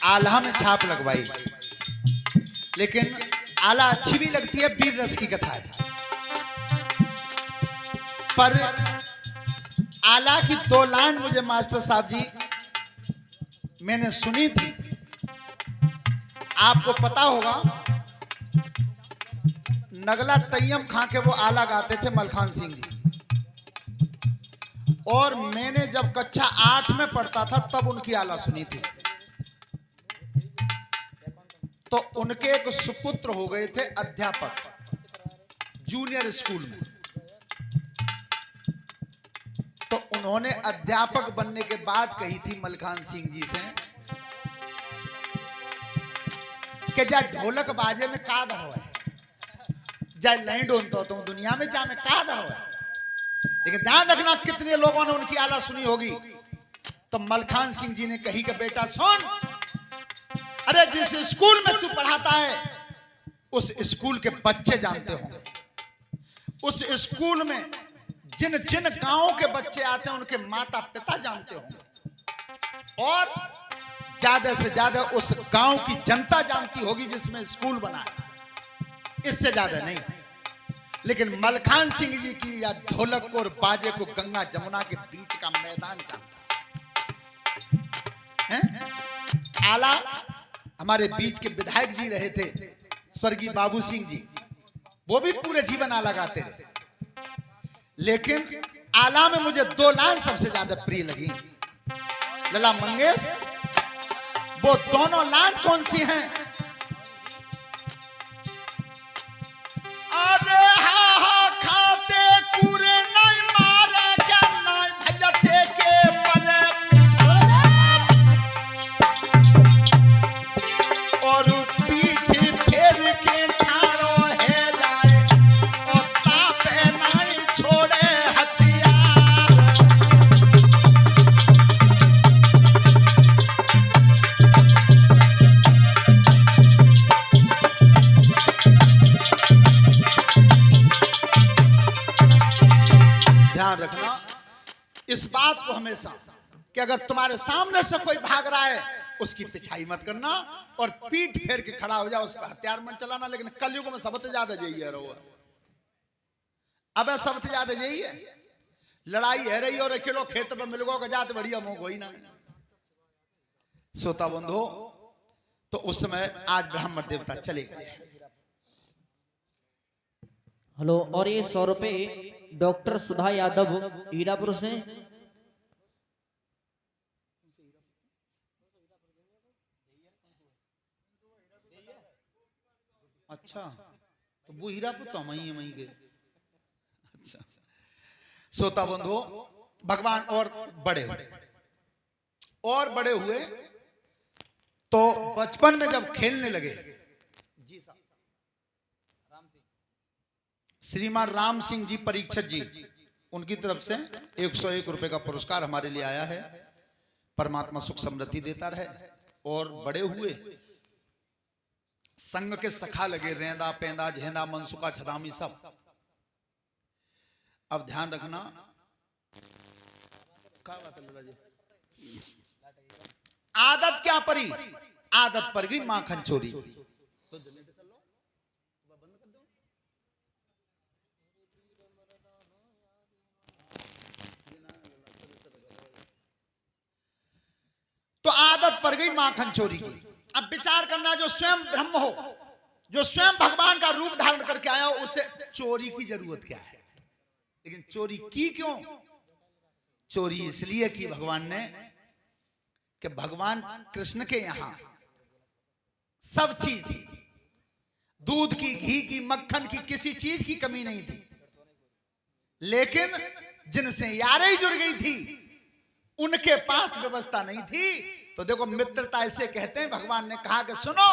आल्हा में छाप लगवाई, लेकिन आला अच्छी भी लगती है, वीर रस की कथा है। पर आला की 2 लाइन मुझे मास्टर साहब जी मैंने सुनी थी। आपको पता होगा नगला तैयम खां के वो आला गाते थे मलखान सिंह जी, और मैंने जब कक्षा 8 में पढ़ता था तब उनकी आला सुनी थी। तो उनके एक सुपुत्र हो गए थे अध्यापक जूनियर स्कूल में। तो उन्होंने अध्यापक बनने के बाद कही थी मलखान सिंह जी से कि जा ढोलक बाजे में का धरो है, जा लैंड तो तुम दुनिया में जा में का धरो है। लेकिन ध्यान रखना कितने लोगों ने उनकी आला सुनी होगी। तो मलखान सिंह जी ने कही कि बेटा सुन, अरे जिस स्कूल में तू पढ़ाता है उस स्कूल के बच्चे जानते होंगे, उस स्कूल में जिन जिन गांवों के बच्चे आते हैं उनके माता पिता जानते होंगे, और ज्यादा से ज्यादा उस गांव की जनता जानती होगी जिसमें स्कूल बना है, इससे ज्यादा नहीं। लेकिन मलखान सिंह जी की या ढोलक को और बाजे को गंगा जमुना के बीच का मैदान जानता है। आला हमारे बीच के विधायक जी रहे थे स्वर्गीय बाबू सिंह जी, वो भी पूरे जीवन आला गाते रहे। लेकिन आला में मुझे 2 लाइन सबसे ज्यादा प्रिय लगी। लला मंगेश, वो दोनों लाइन कौन सी हैं? अरे हा हा खाते पूरे नहीं मारे क्या नहीं भजते के बने और पीठ फेर के ठाड़ो है जाए और तापे नहीं छोड़े हथियार। ध्यान रखना इस बात को हमेशा कि अगर तुम्हारे सामने से कोई भाग रहा है उसकी पिछाई मत करना और पीठ फेर के खड़ा हो जाओ, उस पर हथियार मत चलाना। लेकिन कलयुग में सबसे ज्यादा यही है, रहो अब सबसे ज्यादा यही है, लड़ाई है रही और अकेलो खेत में मिल गो जाते बढ़िया मोह ही ना। श्रोता बंधु, तो उस समय आज ब्राह्मण देवता चले गए। हेलो, और ये 100 रुपए डॉक्टर सुधा यादव हीरापुर से। अच्छा, तो वो हीरापुर तो वहीं गए। अच्छा, श्रोता बंधु, भगवान और बड़े हुए तो बचपन में जब खेलने लगे, श्रीमान राम सिंह जी परीक्षक जी, उनकी तरफ से 101 रुपए का पुरस्कार हमारे लिए आया है। परमात्मा सुख समृद्धि देता रहे। और बड़े हुए संग के सखा लगे, रेंदा पेंदा झेंदा मनसुका छदामी सब। अब ध्यान रखना, आदत क्या परी, आदत पर गई माखन चोरी की। तो आदत पड़ गई माखन चोरी की। अब विचार करना, जो स्वयं ब्रह्म हो, जो स्वयं भगवान का रूप धारण करके आया हो, उसे चोरी की जरूरत क्या है? लेकिन चोरी की क्यों? चोरी इसलिए की भगवान ने कि भगवान कृष्ण के यहां सब चीज थी, दूध की, घी की, मक्खन की, किसी चीज की कमी नहीं थी। लेकिन जिनसे यारी जुड़ गई थी उनके पास व्यवस्था नहीं थी। तो देखो, मित्रता ऐसे कहते हैं। भगवान ने कहा कि सुनो,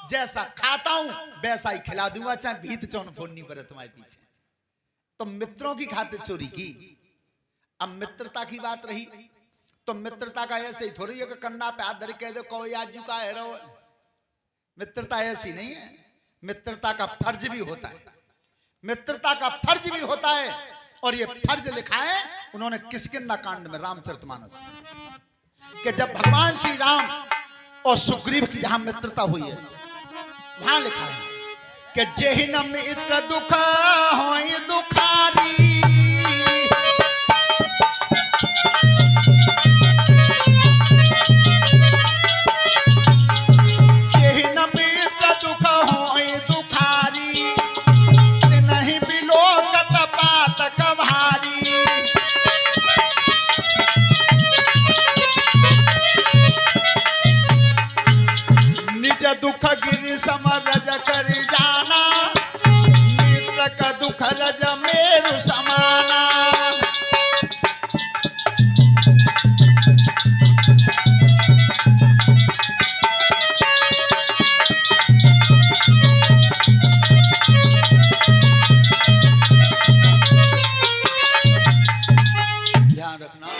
जैसा खाता हूं वैसा ही खिला दूंगा, चाहे भीत चौन फोड़नी पड़े तुम्हारे पीछे। तो मित्रों की खातिर चोरी की। अब मित्रता की बात रही तो मित्रता का ऐसे ही थोड़ी है कि कन्ना पे हाथ धर कह दो कोई आज का है रो। मित्रता ऐसी नहीं है। मित्रता का फर्ज भी होता है, मित्रता का फर्ज भी होता है। और ये फर्ज लिखा है उन्होंने किष्किंधा कांड में, रामचरितमानस में, कि जब भगवान श्री राम और सुग्रीव की जहां मित्रता हुई है वहां लिखा है कि जेहिन मित्र दुख होई दुखारी, जेहिन मित्र दुख होई दुखारी, नहीं बिलोकत बात कभारी। निज दुख गिरि सम रज कर जाना, मित्र का दुख रज मेरु समाना। ध्यान रखना,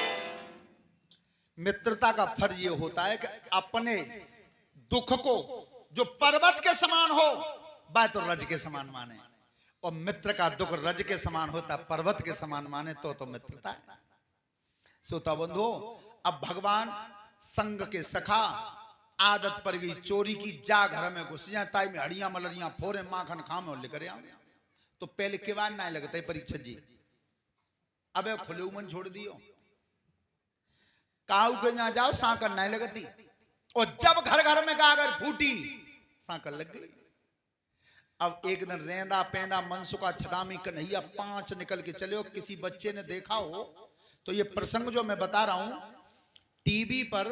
मित्रता का फर्ज ये होता है कि अपने दुख को जो पर्वत के समान हो वह तो रज के समान माने, और मित्र का दुख रज के समान होता पर्वत के समान माने तो मित्रता है। श्रोता बंधु, अब भगवान संग के सखा आदत पर गई चोरी की, जा घर में घुस जाए ताई में हड़ियां मलरियां फोरे माखन खामे और लेकर आओ। तो पहले किवाड़ ना लगता परीक्षा जी, अबे खुले मन छोड़ दियो, काऊ के यहाँ जाओ सांकर नहीं लगती, और जब घर घर में गागर फूटी सांकर लग गई। अब एक दिन रेंदा पेंदा मनसुका छदामी कन्हैया 5 निकल के चले हो। किसी बच्चे ने देखा हो तो ये प्रसंग जो मैं बता रहा हूं, टीवी पर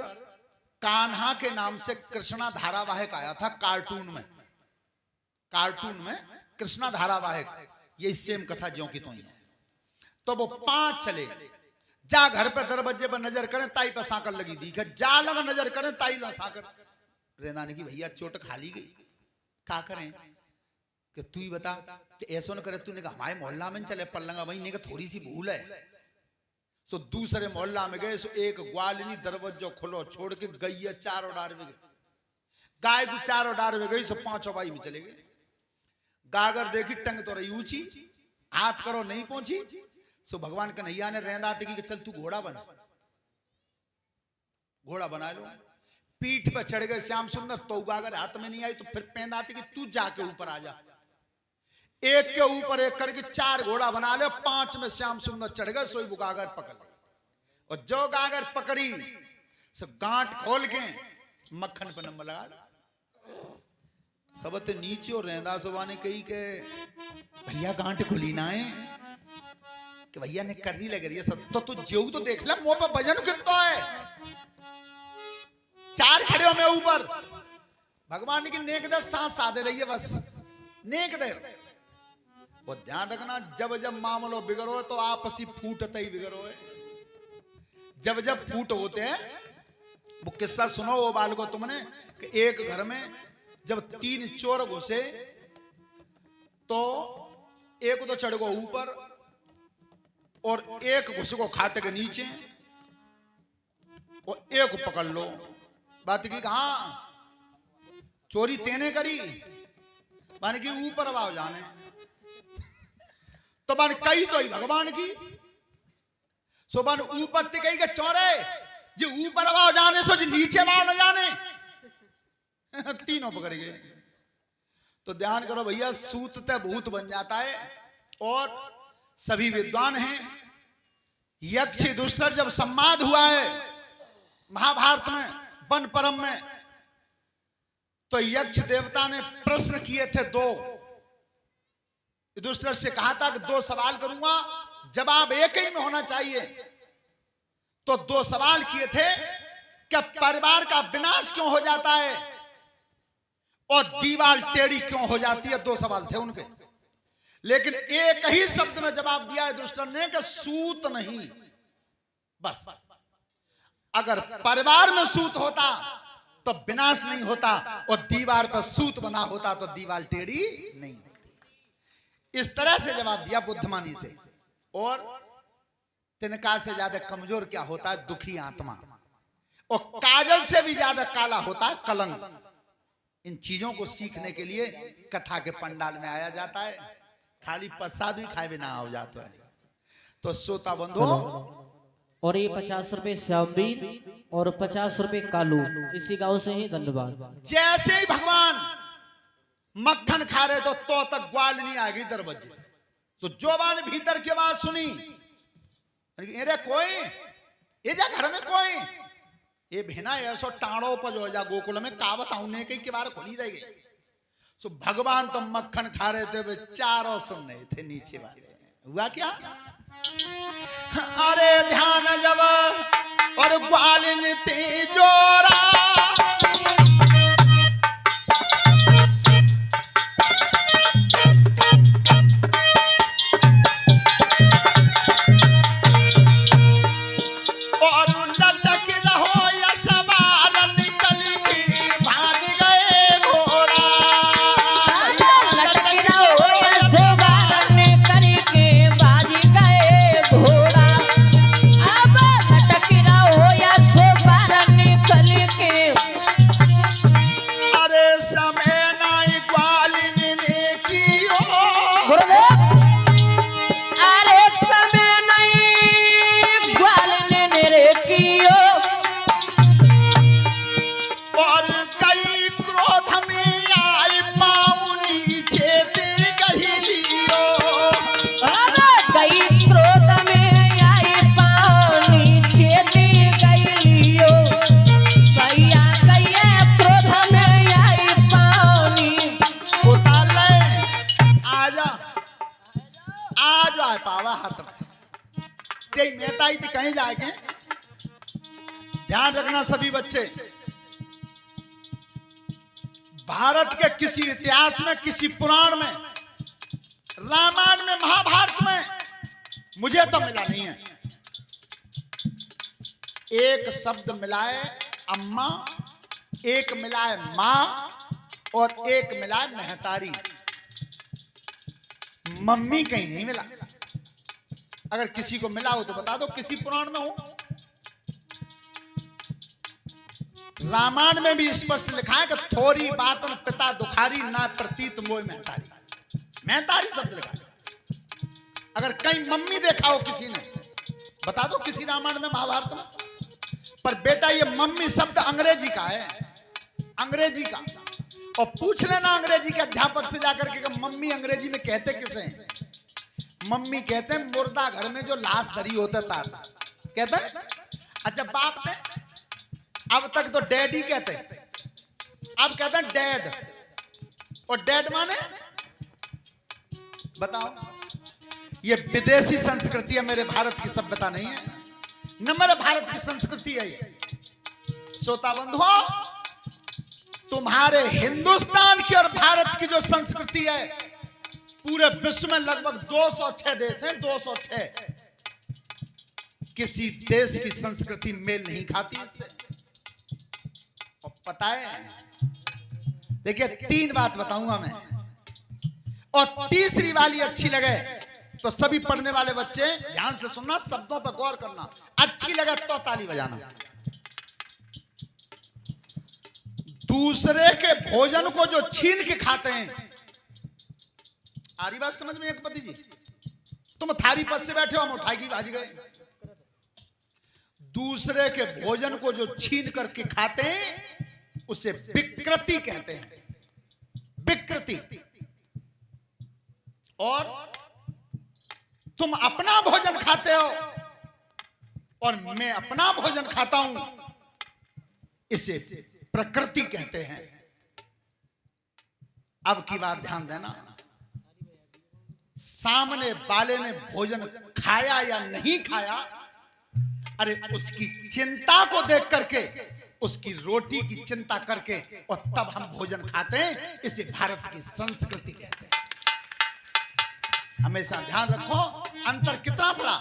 कान्हा के नाम से कृष्णा धारावाहिक आया था, कार्टून में कृष्णा धारावाहिक, ये सेम कथा ज्यों की तो ही है। तो वो 5 चले, जा घर पे दरवाजे पर नजर करें ताई पे सांकर लगी दिखे, जा लगा नजर करें ताई ला सांकर। रेंदा ने की भैया चोट खा ली गई, क्या करें कि तू ही बता। तो ऐसा न करे, तूने कहा हमारे मोहल्ला में चले पल्लंगा वही ने थोड़ी सी भूल है। सो दूसरे मोहल्ला में गए, सो एक ग्वालिनी दरवाजा खुलो छोड़ के गई है 4 डार में गई, गाय को 4 डार में गई, सो 5 बाई में चले गए। गागर देखी टंग तो रही ऊंची, हाथ करो नहीं पहुंची। सो भगवान कन्हैया ने रेंदा देखी कि चल तू घोड़ा बना, घोड़ा बना लो। पीठ पे चढ़ गए श्याम सुंदर, तो गागर हाथ में नहीं आई, तो फिर पेंदा कि तू जाके ऊपर आ जा। एक के ऊपर एक करके 4 घोड़ा बना ले, 5 में श्याम सुंदर चढ़ गए, सोई गागर पकड़ ली। और जो गागर पकड़ी सब गांठ खोल के मक्खन पर नंबर लगा सब ते नीचे। और रेंदा सुबह ने कही के भैया गांठ खुली ना है, कि भैया ने करनी लग रही है सब, तो तू जेऊ तो देख ले मुंह पे वजन कितना है। 4 खड़े हो मैं ऊपर, भगवान की नेक दे सांस साधे रही है बस, नेक दे। वो ध्यान रखना, जब जब मामलो बिगड़ो तो आपसी फूटते ही बिगड़ो है। जब जब फूट होते हैं, वो किस्सा सुनो वो बालको तुमने, कि एक घर में जब 3 चोर घुसे, तो एक तो चढ़ गो ऊपर और एक घुस को खाट के नीचे, और एक पकड़ लो। बात की कहा चोरी तेने करी, माने कि ऊपर आवाज जाने, तो मान कही तो ही भगवान की। सो बन ऊपर ते कही के चोरे जी ऊपर आवाज जाने, सो जी नीचे आवाज न जाने। तीनों पकड़ गए। तो ध्यान करो भैया, सूतते भूत बन जाता है। और सभी विद्वान हैं, यक्ष दुष्टर जब संवाद हुआ है महाभारत में वन परम में, तो यक्ष देवता ने प्रश्न किए थे 2। दुष्टर से कहा था कि 2 सवाल करूंगा, जवाब एक ही में होना चाहिए। तो 2 सवाल किए थे कि परिवार का विनाश क्यों हो जाता है और दीवार टेढ़ी क्यों हो जाती है। 2 सवाल थे उनके, लेकिन एक ही शब्द में जवाब दिया है दुष्टर ने कि सूत नहीं। बस अगर परिवार में सूत होता तो विनाश नहीं होता, और दीवार पर सूत बना होता तो दीवार टेढ़ी नहीं होती। इस तरह से जवाब दिया बुद्धिमानी से। और तिनका से ज्यादा कमजोर क्या होता है? दुखी आत्मा। और काजल से भी ज्यादा काला होता है कलंक। इन चीजों को सीखने के लिए कथा के पंडाल में आया जाता है, खाली प्रसाद ही खाए बिना हो जाता है। तो श्रोता बंधु, और ये 50 रुपए श्यामवीर और 50 रुपए कालू, इसी गांव से ही। धन्यवाद। जैसे ही भगवान मक्खन खा रहे तो तक ग्वाल नहीं आ गई दरवाजे। तो जोबान भीतर की आवाज सुनी, अरे कोई ये जा घर में कोई, ये भेना ऐसो टाणो पजो जा गोकुल में का बताऊं ने कई के बार खुली रह गई। सो भगवान तो मक्खन खा रहे थे, वे चारों सुन रहे थे नीचे वाले। हुआ क्या? अरे ध्यान जब और ग्वालिन थी जोरा, कहीं जाएंगे। ध्यान रखना सभी बच्चे, भारत के किसी इतिहास में, किसी पुराण में, रामायण में, महाभारत में मुझे तो मिला नहीं है। एक शब्द मिलाए अम्मा, एक मिलाए मां और एक मिलाए महतारी, मम्मी कहीं नहीं मिला। अगर किसी को मिला हो तो बता दो, किसी पुराण में हो। रामायण में भी स्पष्ट लिखा है कि थोड़ी बातन पिता दुखारी ना प्रतीत मोय महतारी, महतारी शब्द लिखा है। अगर कहीं मम्मी देखा हो किसी ने, बता दो किसी रामायण में, महाभारत में। पर बेटा ये मम्मी शब्द अंग्रेजी का है, अंग्रेजी का। और पूछ लेना अंग्रेजी के अध्यापक से जाकर के मम्मी अंग्रेजी में कहते किसे हैं। मम्मी कहते हैं मुर्दा घर में जो लाश धरी होता था, कहते हैं। अच्छा बाप थे, अब तक तो डैडी कहते हैं, अब कहते हैं डैड। और डैड माने बताओ, ये विदेशी संस्कृति है, मेरे भारत की सभ्यता नहीं है, न मेरे भारत की संस्कृति है ये। श्रोता बंधुओं, तुम्हारे हिंदुस्तान की और भारत की जो संस्कृति है, पूरे विश्व में लगभग 206 देश हैं, 206। किसी देश की संस्कृति मेल नहीं खाती इससे। और पता है, देखिए 3 बात बताऊंगा मैं, और तीसरी वाली अच्छी लगे तो सभी पढ़ने वाले बच्चे ध्यान से सुनना, शब्दों पर गौर करना, अच्छी लगे तो ताली बजाना। दूसरे के भोजन को जो छीन के खाते हैं, आ रही बात समझ में एक पति जी? तुम थारी पर से बैठे हो, हम उठाई की भाजी गए। दूसरे के भोजन को जो छीन करके खाते हैं उसे विकृति कहते हैं, विकृति। और तुम अपना भोजन खाते हो और मैं अपना भोजन खाता हूं, इसे प्रकृति कहते हैं। अब की बात ध्यान देना, सामने वाले ने भोजन खाया या नहीं खाया, अरे उसकी चिंता को देख करके, उसकी रोटी की चिंता करके, और तब हम भोजन खाते हैं। इसे भारत की संस्कृति कहते हैं। हमेशा ध्यान रखो, अंतर कितना बड़ा।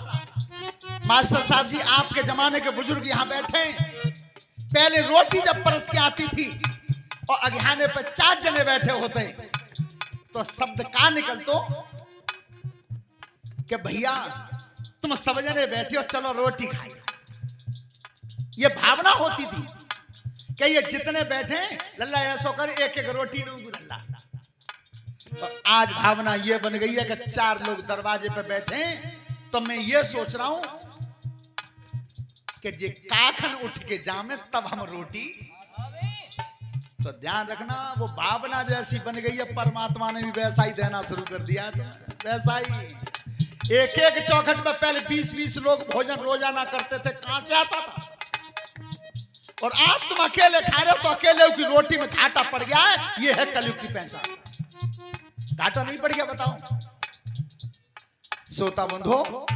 मास्टर साहब जी, आपके जमाने के बुजुर्ग यहां बैठे, पहले रोटी जब परस के आती थी और अज्ञाने पर 4 जने बैठे होते, तो शब्द का निकलतो कि भैया तुम सब जने बैठे हो, चलो रोटी खाइए। ये भावना होती थी कि ये जितने बैठे लल्ला ऐसो कर, एक एक रोटी लल्ला। तो आज भावना ये बन गई है कि 4 लोग दरवाजे पे बैठे, तो मैं ये सोच रहा हूं कि जे काखन उठ के जामे तब हम रोटी। तो ध्यान रखना, वो भावना जैसी बन गई है, परमात्मा ने भी वैसा ही देना शुरू कर दिया। तो वैसा ही एक एक चौखट में पहले 20-20 लोग भोजन रोजाना करते थे, कहां से आता था? और आज तुम अकेले खा रहे हो तो अकेले की रोटी में घाटा पड़ गया है। ये है कलयुग की पहचान। घाटा नहीं पड़ गया बताओ श्रोता बंधो।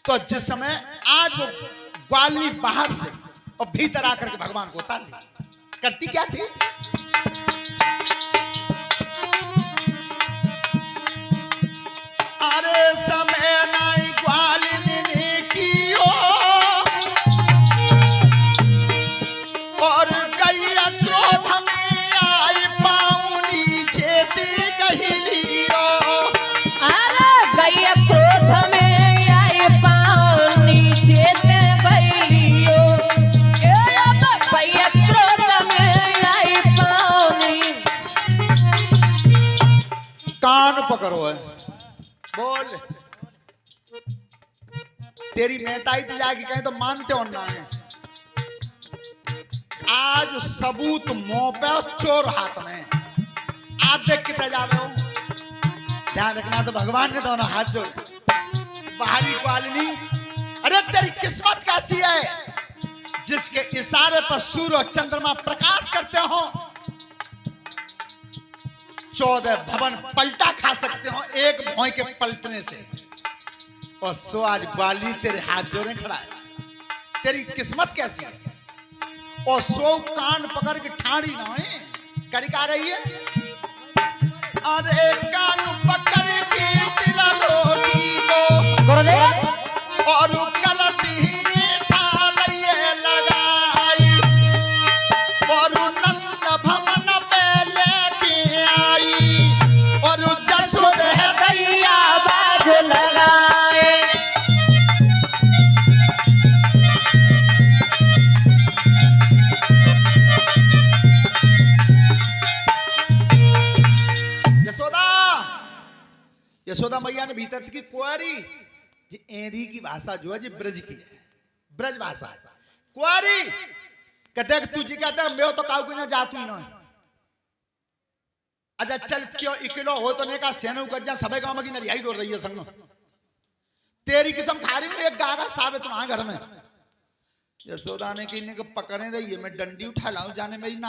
तो जिस समय आज वो ग्वालिनी बाहर से और भीतर आकर के भगवान को उतार लिया, करती क्या थी? अरे समय नहीं ग्वालिनी ने की हो, और गई क्रोध में आई पाऊनी चेती गहिलियो। अरे गई क्रोध में आई पाऊनी चेते गहिलियो। गई क्रोध में आई पाऊनी। कान पकड़ो है, बोल। तेरी मेहताई तो जाके कहीं तो मानते हो ना है। आज सबूत मुंह पे, चोर हाथ में। आज देख कितने जावे हो, ध्यान रखना। तो भगवान ने दोनों हाथ जोड़े, बाहरी ग्वालिनी, अरे तेरी किस्मत कैसी है जिसके इशारे पर सूर्य और चंद्रमा प्रकाश करते हो, 14 भवन पलटा खा सकते हो एक भौं के पलटने से। और सो आज ग्वालिनी तेरे हाथ जोड़े खड़ा है। तेरी किस्मत कैसी है? और सो कान पकड़ के ठाड़ी ना है, करिका रही है। अरे कान पकड़ के तेरा लोगी को गुरुदेव और करती ठाड़िए लगाई, और नंद भवन पे लेके आई, और जसोदा दैया बाग लगाए। यशोदा मैया ने भीतर की कुंवारी, जी एरी की भाषा जो है जी ब्रज की है, ब्रज भाषा है कुंवारी। कहते तू जी कहते मैं तो काऊ ना जातू ही ना। अच्छा चल क्यों इकलो हो तो ने का सेनु गज्जा सबे गांव में नरियाई डोर रही है संग। तेरी किस्म खा रही हूं, एक गागा साबित ना घर में। यशोदा ने कि इन्हें को पकड़े रही है, मैं डंडी उठा लाऊं जाने मेरी